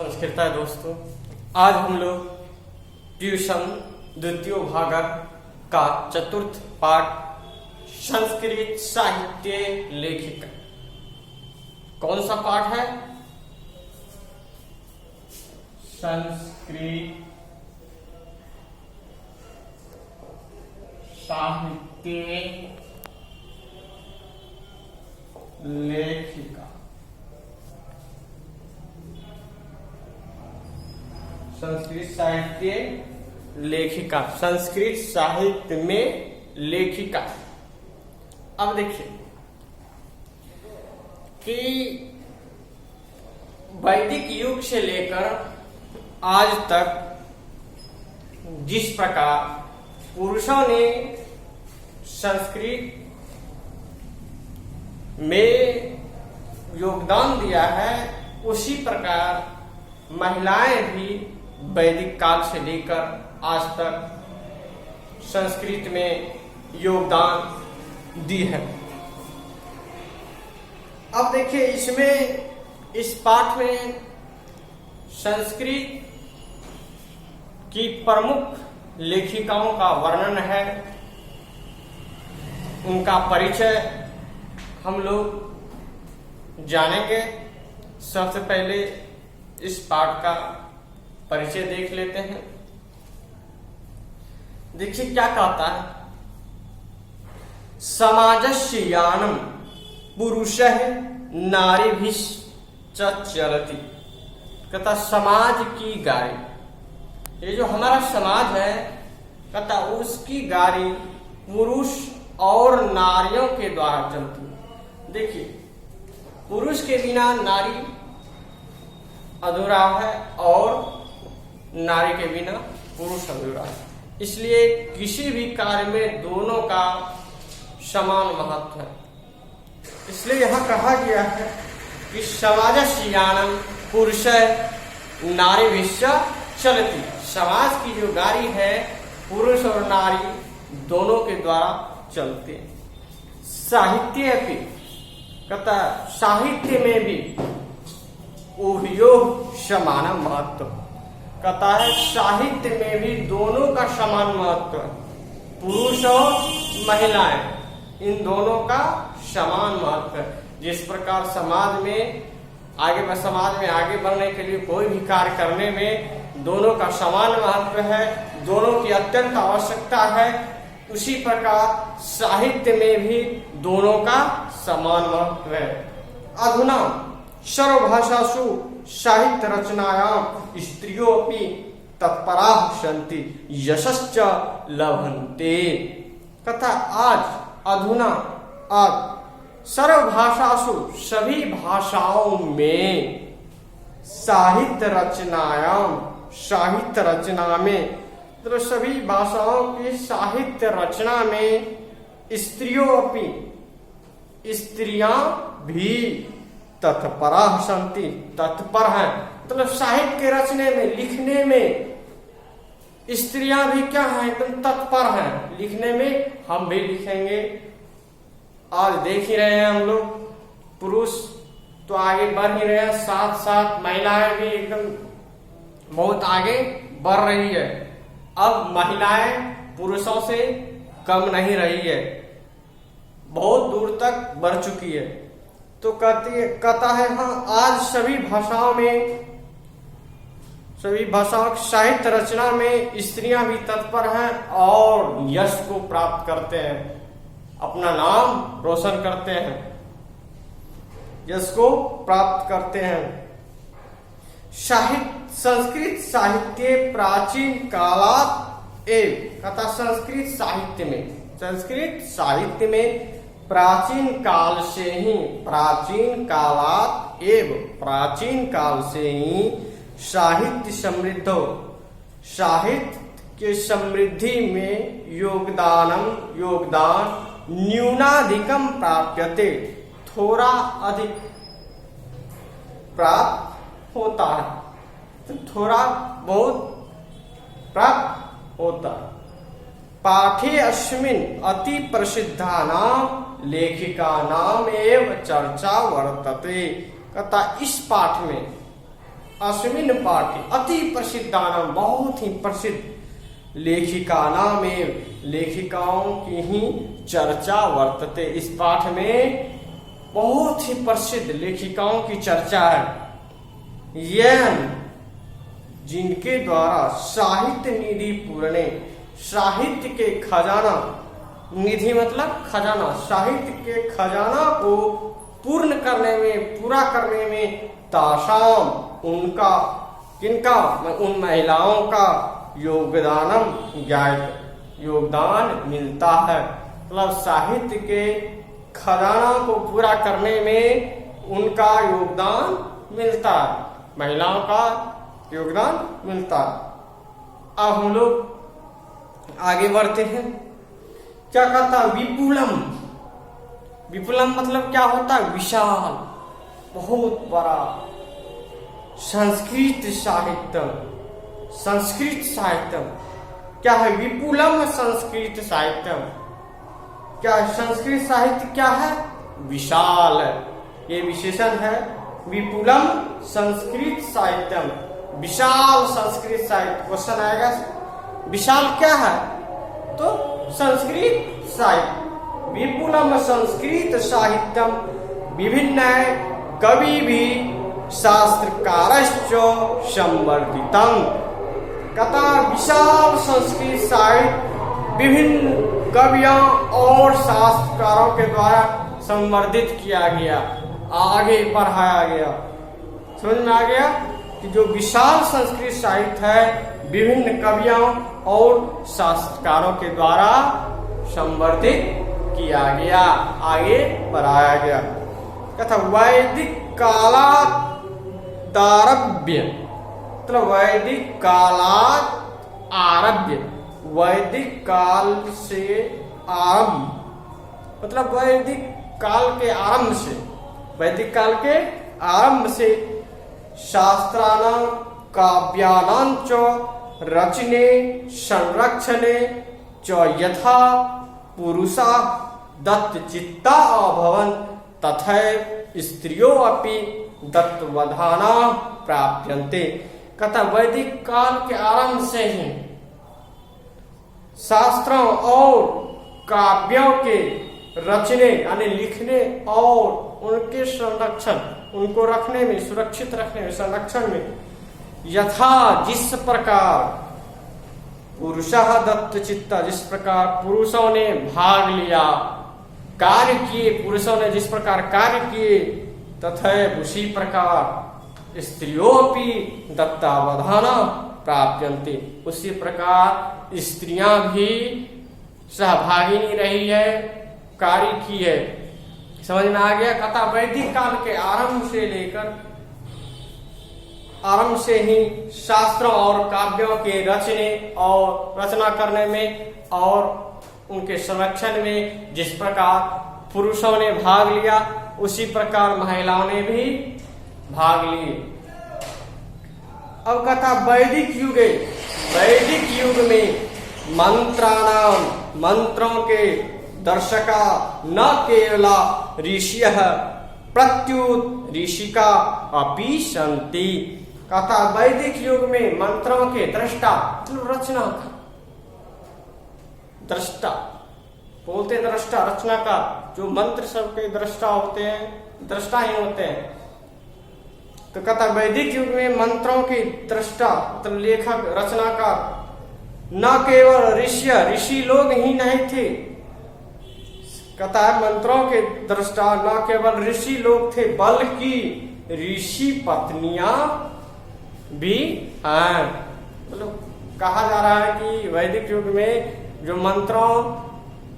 नमस्कार दोस्तों, आज हम लोग ट्यूशन द्वितीय भाग का चतुर्थ पाठ संस्कृत साहित्य लेखिका। कौन सा पाठ है? संस्कृत साहित्य लेखिका। संस्कृत साहित्य लेखिका, संस्कृत साहित्य में लेखिका। अब देखिए कि वैदिक युग से लेकर आज तक जिस प्रकार पुरुषों ने संस्कृत में योगदान दिया है, उसी प्रकार महिलाएं भी वैदिक काल से लेकर आज तक संस्कृत में योगदान दी है। अब देखिए इसमें, इस पाठ में संस्कृत की प्रमुख लेखिकाओं का वर्णन है, उनका परिचय हम लोग जानेंगे। सबसे पहले इस पाठ का परिचय देख लेते हैं। देखिए क्या कहता है, समाजस्य यानम पुरुषः नारीभिश्च चलति। कहता समाज की गाड़ी, ये जो हमारा समाज है, कहता उसकी गाड़ी पुरुष और नारियों के द्वारा चलती है। देखिए पुरुष के बिना नारी अधूरा है और नारी के बिना पुरुष अधूरा है। इसलिए किसी भी कार्य में दोनों का समान महत्व है। इसलिए यहां कहा गया है कि समाजस्य यानम पुरुषः नारीभिश्च चलति। समाज की जो गाड़ी है पुरुष और नारी दोनों के द्वारा चलते हैं। साहित्य भी कहता, साहित्य में भी उभयो समान महत्व। कहता है साहित्य में भी दोनों का समान महत्व है। पुरुष और महिलाएं, इन दोनों का समान महत्व है। जिस प्रकार समाज में आगे बढ़ने के लिए कोई भी कार्य करने में दोनों का समान महत्व है, दोनों की अत्यंत आवश्यकता है, उसी प्रकार साहित्य में भी दोनों का समान महत्व है। अधुना सर्वभाषासु साहित्य रचनायां स्त्रियोऽपि तत्पराः सन्ति यशश्च लभन्ते। तथा आज सर्वभाषासु सभी भाषाओं में साहित्य रचना में तो सभी भाषाओं की साहित्य रचना में स्त्रियां भी तत्पराः सन्ति, तत्पर हैं। मतलब साहित्य के रचने में, लिखने में स्त्रियां भी क्या हैं? एकदम तत्पर हैं। लिखने में हम भी लिखेंगे। आज देख ही रहे हैं हम लोग, पुरुष तो आगे बढ़ ही रहे हैं, साथ साथ महिलाएं भी एकदम बहुत आगे बढ़ रही है। अब महिलाएं पुरुषों से कम नहीं रही है, बहुत दूर तक बढ़ चुकी है। तो कहता है हाँ, आज सभी भाषाओं की साहित्य रचना में स्त्रियां भी तत्पर हैं और यश को प्राप्त करते हैं, अपना नाम रोशन करते हैं, यश को प्राप्त करते हैं। संस्कृत साहित्य प्राचीन कालात एव। कहता संस्कृत साहित्य में प्राचीन काल से ही, प्राचीन काल से ही साहित्य के समृद्धि में योगदान न्यूनाधिकम प्राप्यते, थोड़ा अधिक प्राप्त होता है, तो थोड़ा बहुत प्राप्त होता है। पाठे अस्मिन् अति प्रसिद्धानां लेखिकानां एव चर्चा वर्तते। कहता इस पाठ में अस्मिन् पाठे अति प्रसिद्धानां, बहुत ही प्रसिद्ध लेखिकानां में, लेखिकाओं की ही चर्चा वर्तते। इस पाठ में बहुत ही प्रसिद्ध लेखिकाओं की चर्चा है। यह जिनके द्वारा साहित्य निधि पूरणे, साहित्य के खजाना, निधि मतलब खजाना, साहित्य के खजाना को पूर्ण करने में, पूरा करने में तासाम, उनका, किनका, उन महिलाओं का योगदानम ज्ञात, योगदान मिलता है। मतलब साहित्य के खजाना को पूरा करने में उनका योगदान मिलता है, महिलाओं का योगदान मिलता है। अब हम लोग आगे बढ़ते हैं। क्या कहता है? विपुलम। विपुलम मतलब क्या होता है? विशाल, बहुत बड़ा। संस्कृत साहित्य, संस्कृत साहित्य क्या है? विपुलम संस्कृत साहित्य। क्या है? संस्कृत साहित्य क्या है? विशाल। ये विशेषण है। विपुलम संस्कृत साहित्यम, विशाल संस्कृत साहित्य। क्वेश्चन आएगा विशाल क्या है? तो संस्कृत साहित्य। विपुलम संस्कृत साहित्यम विभिन्न कवि भी शास्त्रकारश्च संवर्धितम। कथा विशाल संस्कृत साहित्य विभिन्न कवियों और शास्त्रकारों के द्वारा संवर्धित किया गया, आगे बढ़ाया गया। समझ में आ गया कि जो विशाल संस्कृत साहित्य है विभिन्न कवियों और शास्त्रकारों के द्वारा संवर्धित किया गया, आगे बढ़ाया गया। कथा वैदिक कालादारभ्य, मतलब वैदिक कालात आरभ्य, वैदिक काल से आरंभ, मतलब वैदिक काल के आरंभ से, वैदिक काल के आरंभ से शास्त्राणां काव्यानां च रचने संरक्षणे च यथा पुरुषा दत्तचित्ता अभवन् तथैव स्त्रियों अपि दत्तवधाना प्राप्यन्ते। कहता वैदिक काल के आरंभ से ही शास्त्रों और काव्यों के रचने यानी लिखने और उनके संरक्षण, उनको रखने में, सुरक्षित रखने में, संरक्षण में यथा जिस प्रकार पुरुषः दत्तचित्ता, जिस प्रकार पुरुषों ने भाग लिया, कार्य किए, पुरुषों ने जिस प्रकार कार्य किए, तथा उसी प्रकार स्त्रियों भी दत्तावधाना प्राप्यन्ते, उसी प्रकार स्त्रियां भी सहभागिनी रही है, कार्य की है। समझ में आ गया? कथा वैदिक काल के आरंभ से लेकर, आरंभ से ही शास्त्रों और काव्यों के रचने और रचना करने में और उनके संरक्षण में जिस प्रकार पुरुषों ने भाग लिया, उसी प्रकार महिलाओं ने भी भाग लिए। अब कथा वैदिक युगे, वैदिक युग में मंत्राणाम, मंत्रों के दर्शका न केवला ऋषियः प्रत्युत ऋषिका अपि सन्ति। कथा वैदिक युग में मंत्रों के दृष्टा, रचना का दृष्टा बोलते, दृष्टा रचना का, जो मंत्र सबके दृष्टा होते हैं, दृष्टा ही होते हैं। तो कहता वैदिक युग में मंत्रों के दृष्टा मतलब लेखक, रचनाकार न केवल ऋषि लोग ही नहीं थे। कहता है मंत्रों के दृष्टा न केवल ऋषि लोग थे बल्कि ऋषि पत्नियां भी हैं। मतलब कहा जा रहा है कि वैदिक युग में जो मंत्रों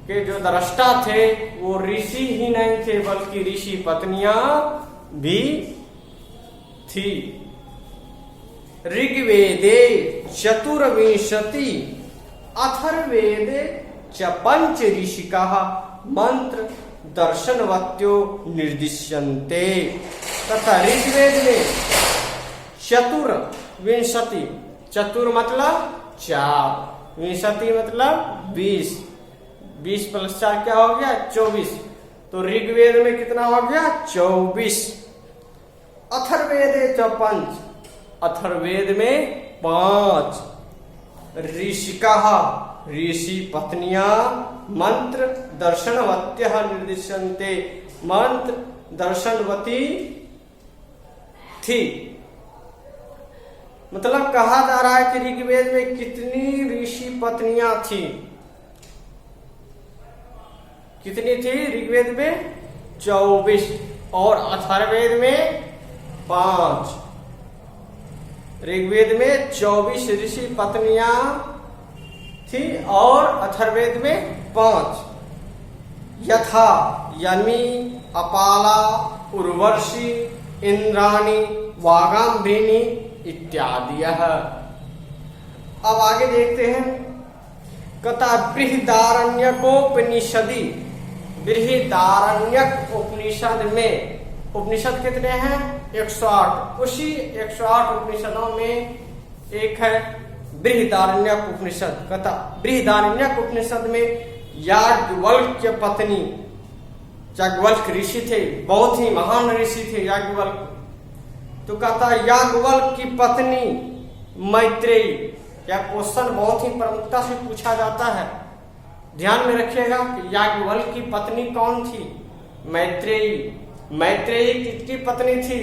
के जो दृष्टा थे वो ऋषि ही नहीं थे बल्कि ऋषि पत्नियां भी थी। ऋग्वेदे चतुर्विंशति अथर्ववेदे च पंच ऋषिकाः मंत्र दर्शनवत्यो निर्दिश्यन्ते। तथा ऋग्वेद में चतुर्विंशति, चतुर मतलब 4, विंशति मतलब 20, 20 + 4 क्या हो गया? 24। तो ऋग्वेद में कितना हो गया? 24। अथर्ववेदे च पंच, अथर्ववेद में 5। ऋषिका ऋषि पत्नियां मंत्र दर्शनवत्यः निर्दिशन्ते, मंत्र दर्शनवती थी। मतलब कहा जा रहा है कि ऋग्वेद में कितनी ऋषि पत्नियां थी? कितनी थी ऋग्वेद में? 24 और अथर्ववेद में 5। ऋग्वेद में 24 ऋषि पत्नियां थी और अथर्ववेद में 5। यथा यमी, अपाला, उर्वशी, इंद्राणी, वागाम्भृणी इत्यादि। अब आगे देखते हैं। कथा बृहदारण्यकोपनिषदि, बृहदारण्यक उपनिषद में, उपनिषद कितने हैं? 108। उसी 108 उपनिषदों में एक है बृहदारण्यक उपनिषद। कथा बृहदारण्यक उपनिषद में याज्ञवल्क्य पत्नी, याज्ञवल्क ऋषि थे, बहुत ही महान ऋषि थे याज्ञवल्क। तो कहता याज्ञवल्क की पत्नी मैत्रेयी। यह क्वेश्चन बहुत ही प्रमुखता से पूछा जाता है, ध्यान में रखिएगा कि याज्ञवल्क की पत्नी कौन थी? मैत्रेयी। मैत्रेयी किसकी पत्नी थी?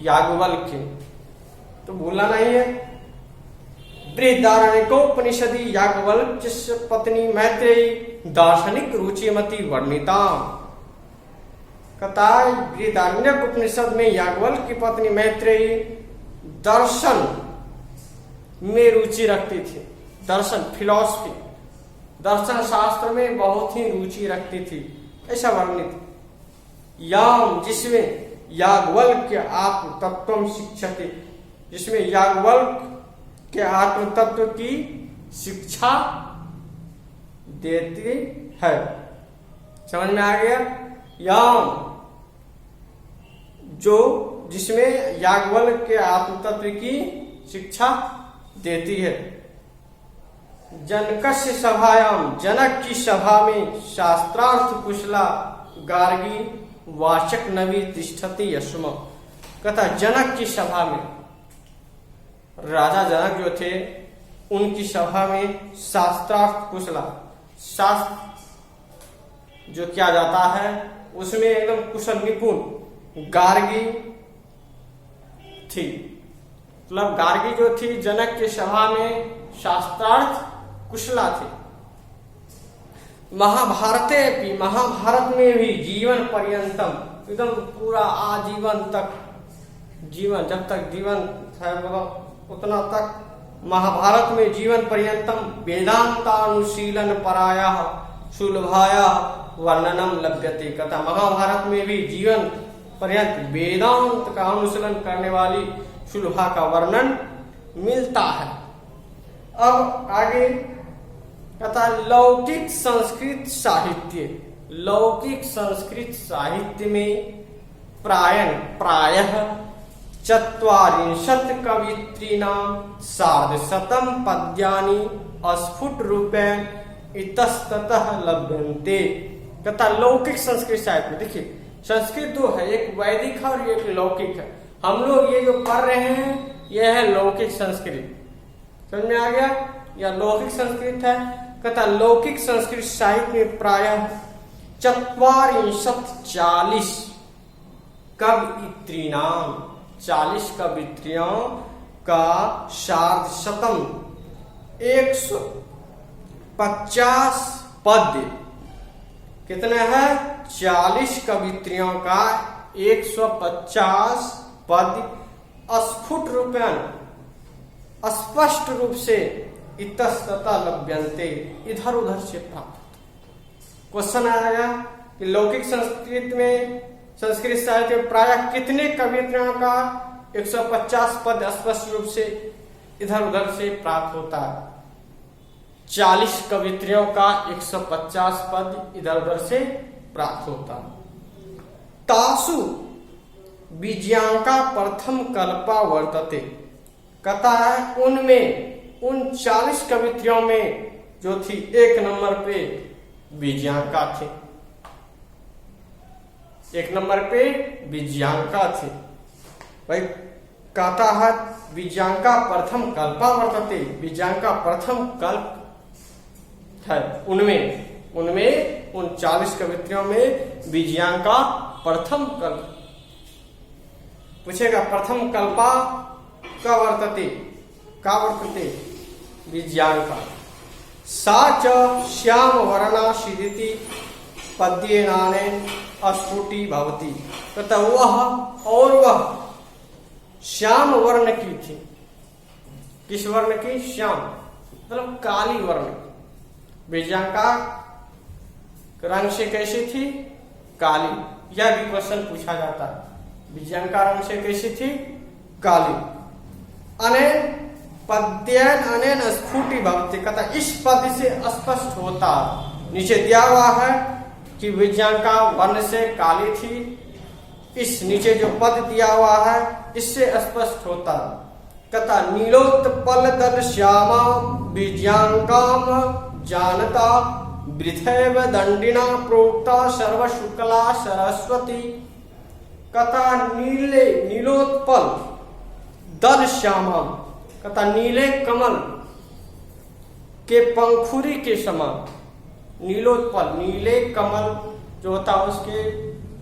याज्ञवल्क की। तो भूलना नहीं है। बृहदारण्यकोपनिषदि याज्ञवल्क्य पत्नी मैत्रेयी दार्शनिक रुचिमती वर्णिता। कहता है बृहदारण्यक उपनिषद में याज्ञवल्क्य की पत्नी मैत्रेयी दर्शन में रुचि रखती थी। दर्शन, फिलॉसफी, दर्शन शास्त्र में बहुत ही रुचि रखती थी, ऐसा वर्णित। याम, जिसमें याज्ञवल्क्य आत्म तत्व शिक्षते, जिसमें याज्ञवल्क्य के आत्म तत्व की शिक्षा देती है। समझ में आ गया? याम, जो जिसमें याज्ञवल्क्य के आत्म तत्व की शिक्षा देती है। जनकस्य सभायाम, जनक की सभा में शास्त्रार्थ कुशला गार्गी वाचक नवी तिष्ठति यस्म। कहता जनक की सभा में, राजा जनक जो थे उनकी सभा में शास्त्रार्थ कुशला, शास्त्र जो किया जाता है उसमें एकदम कुशल निपुण गार्गी थी। मतलब गार्गी जो थी जनक की सभा में शास्त्रार्थ कुशला थी। महाभारते भी, महाभारत में भी जीवन पर्यंतम, एकदम पूरा आजीवन तक, जीवन जब तक जीवन है उतना तक महाभारत में जीवन पर्यंतम वेदांतानुशीलन पराया सुलभाया वर्णनम लभ्यते। कहता महाभारत में भी जीवन पर्यंत वेदांत का अनुशीलन करने वाली सुलभा का वर्णन मिलता है। अब आगे कहता लौकिक संस्कृत साहित्य, लौकिक संस्कृत साहित्य में प्रायः 44 कवित्रीणां सार्धशतं पद्यानि अस्फुट रूपेण इतस्ततः लभ्यन्ते। कहता लौकिक संस्कृत साहित्य में, देखिए संस्कृत दो है, एक वैदिक है और एक लौकिक है। हम लोग ये जो पढ़ रहे हैं यह है लौकिक संस्कृत। समझ में आ गया? यह लौकिक संस्कृत है। कहता लौकिक संस्कृत साहित्य में प्रायः 40 कवित्रीणां, 40 कवित्रियों का सार्धशतम 150 पद्य। कितने हैं? 40 कवित्रियों का 150 पद्य स्फुट रूपेण, स्पष्ट रूप से इतस्ततः लभ्यन्ते, इधर उधर से प्राप्त। क्वेश्चन आएगा कि लौकिक संस्कृत में, संस्कृत साहित्य में प्रायः कितने कवित्रियों का 150 पद स्पष्ट रूप से इधर उधर से प्राप्त होता है? 40 कवित्रियों का 150 पद इधर उधर से प्राप्त होता है। तासु बीज्यांका प्रथम कल्पा वर्तते। कहता है उनमें, उन 40 कवित्रियों में जो थी 1 नंबर पे बीज्यांका थी, 1 नंबर पे बीज्यांका थी। भाई कहता है बीजांका प्रथम कल्पा वर्तते, बीजांका प्रथम कल्प है उनमें 39 कवित्रियों में बीजांका प्रथम कल्प। पूछेगा प्रथम कल्पा का वर्तते बीजांका। सा च श्याम वर्णा शिदिति पद्येनानेन अस्फुटी भवती, तथा वह श्याम वर्ण की थी। किस वर्ण की? श्याम मतलब काली वर्ण की। बीजांका रंग से कैसी थी? काली। यह भी क्वेश्चन पूछा जाता है, बीजांका रंग से कैसी थी? काली। अनेन पद्येन अनेन स्फुटी भवती, कहता इस पद से स्पष्ट होता, नीचे दिया हुआ है कि बीजांका वर्ण से काली थी, इस नीचे जो पद दिया हुआ है इससे स्पष्ट होता। कहता नीलोत्पल दल श्यामा बीजांकाम जानता वृथैव दंडिना प्रोक्ता सर्व शुक्ला सरस्वती। कहता नीलोत्पल दल श्यामा, कहता नीले कमल के पंखुरी के समान। नीलोत्पल, नीले कमल जो होता है उसके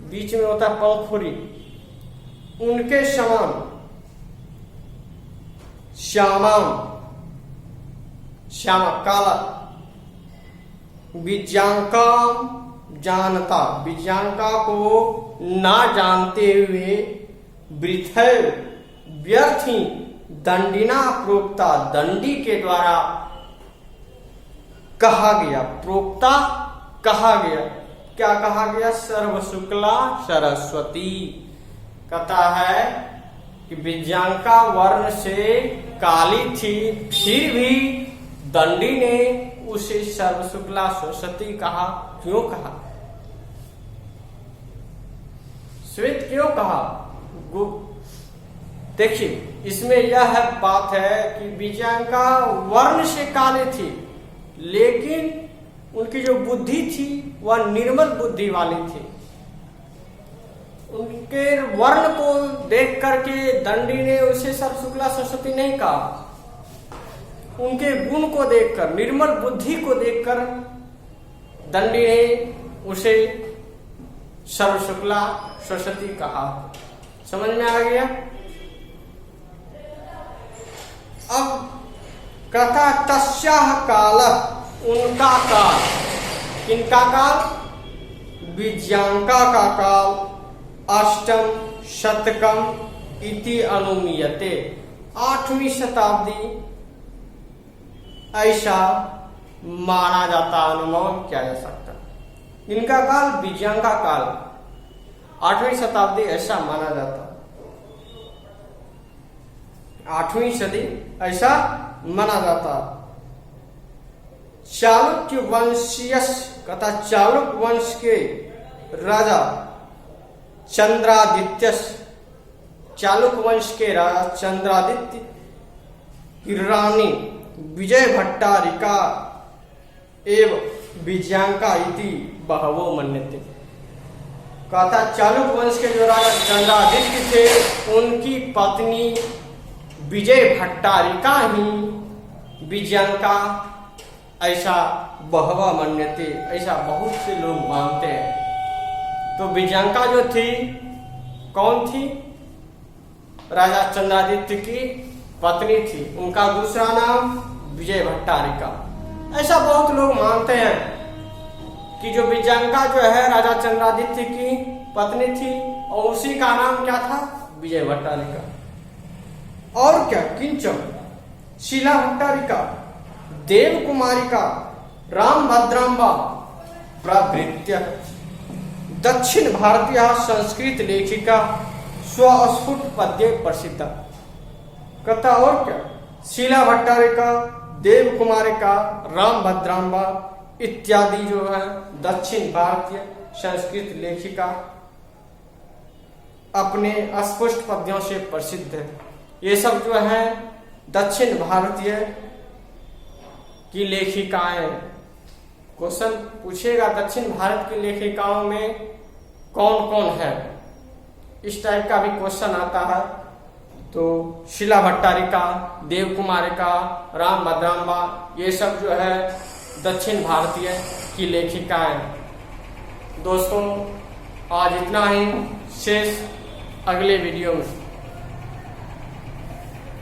बीच में होता है पंखुरी, उनके समान श्यामा काला। बीजांका जानता, बीजांका को ना जानते हुए वृथै व्यर्थी दंडिना प्रोक्ता, दंडी के द्वारा कहा गया, प्रोक्ता कहा गया। क्या कहा गया? सर्व शुक्ला सरस्वती। कहता है कि बीजांका वर्ण से काली थी, फिर भी दंडी ने उसे सर्व शुक्ला सरस्वती कहा। क्यों कहा? श्वेत क्यों कहा? देखिए इसमें यह बात है कि बीजांका वर्ण से काले थी, लेकिन उनकी जो बुद्धि थी वह निर्मल बुद्धि वाली थी। उनके वर्ण को देख करके दंडी ने उसे सर्व शुक्ला सरस्वती नहीं कहा, उनके गुण को देखकर, निर्मल बुद्धि को देखकर दंडी ने उसे सर्व शुक्ला सरस्वती कहा। समझ में आ गया? अब कथा तस्याह काल, उनका काल, किनका काल? बीजांका का काल अष्टम शतकम इति अनुमीयते, 8वीं शताब्दी ऐसा माना जाता, अनुमान किया जा सकता। इनका काल बीजांका काल 8वीं शताब्दी ऐसा माना जाता, 8वीं सदी ऐसा माना जाता। चालुक्य वंशीय, कहता चालुक्य वंश के राजा चंद्रादित्य, चालुक्य वंश के राजा चंद्रादित्य की रानी विजय भट्टारिका एवं बीजांका इति बहवो मन्यते। कहता चालुक्य वंश के जो राजा चंद्रादित्य थे उनकी पत्नी विजय भट्टारिका ही बीजांका, ऐसा बहवा मन्यते, ऐसा बहुत से लोग मानते हैं। तो बीजांका जो थी कौन थी? राजा चंद्रादित्य की पत्नी थी, उनका दूसरा नाम विजय भट्टारिका। ऐसा बहुत लोग मानते हैं कि जो बीजांका जो है राजा चंद्रादित्य की पत्नी थी और उसी का नाम क्या था? विजय भट्टारिका। और क्या? किंचन शीला भट्टारिका, देव कुमारिका, राम भद्रांबा प्रभृत्य दक्षिण भारतीय संस्कृत लेखिका स्वस्फुट पद्य प्रसिद्ध। कहता और क्या? शीला भट्टारिका, देव कुमारिका, राम भद्रांबा इत्यादि जो है दक्षिण भारतीय संस्कृत लेखिका अपने अस्पष्ट पद्यों से प्रसिद्ध है। ये सब जो है दक्षिण भारतीय की लेखिकाएं। क्वेश्चन पूछेगा दक्षिण भारत की लेखिकाओं में कौन कौन है, इस टाइप का भी क्वेश्चन आता है। तो शीला भट्टारिका, देव कुमारिका, राम भद्राम्बा, ये सब जो है दक्षिण भारतीय की लेखिकाएं। दोस्तों आज इतना ही, शेष अगले वीडियो में।